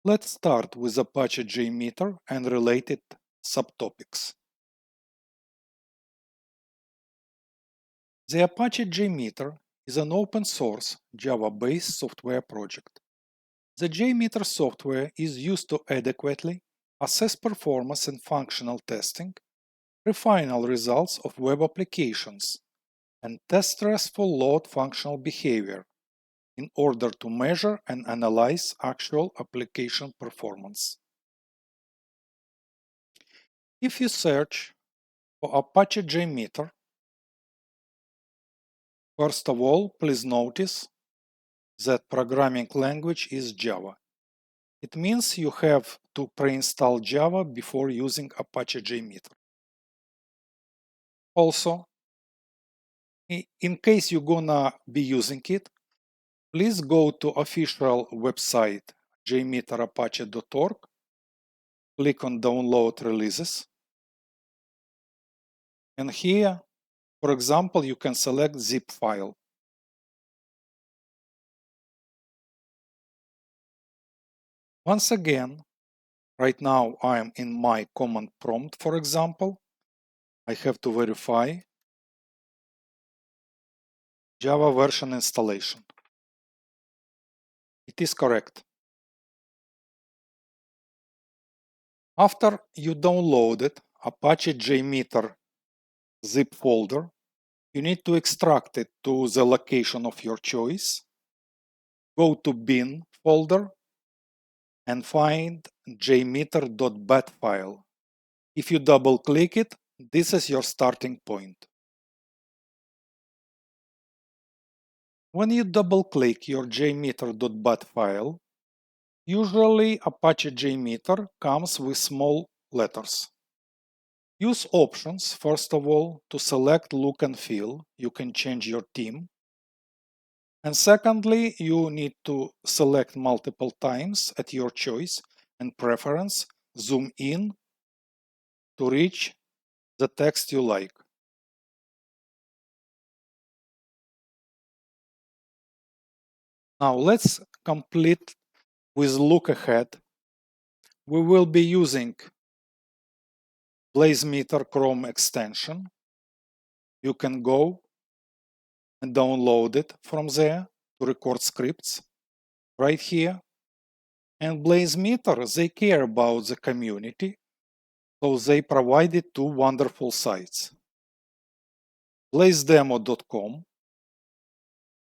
Let's start with Apache JMeter and related subtopics. The Apache JMeter is an open-source Java-based software project. The JMeter software is used to adequately assess performance and functional testing, refine results of web applications, and test stressful load functional behavior in order to measure and analyze actual application performance. If you search for Apache JMeter, first of all, please notice that programming language is Java. It means you have to pre-install Java before using Apache JMeter. Also, in case you're gonna be using it, please go to official website jmeterapache.org, click on download releases, and here, for example, you can select zip file. Once again, right now I am in my command prompt, for example. I have to verify Java version installation. It is correct. After you downloaded Apache JMeter zip folder, you need to extract it to the location of your choice. Go to bin folder and find jmeter.bat file. If you double click it, this is your starting point. When you double click your jmeter.bat file, usually Apache JMeter comes with small letters. Use options, first of all, to select look and feel. You can change your theme. And secondly, you need to select multiple times at your choice and preference, zoom in to reach the text you like. Now let's complete with look ahead. We will be using JMeter Chrome extension. You can go and download it from there to record scripts right here. And JMeter, they care about the community, so they provided two wonderful sites. blazdemo.com,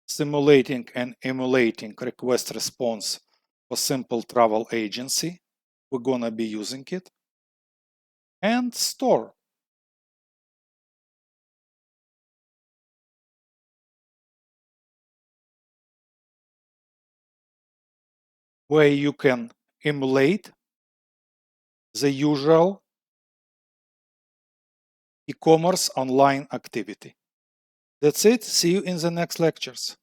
simulating and emulating request response for simple travel agency. We're gonna be using it. And store. Where you can emulate the usual e-commerce online activity. That's it. See you in the next lectures.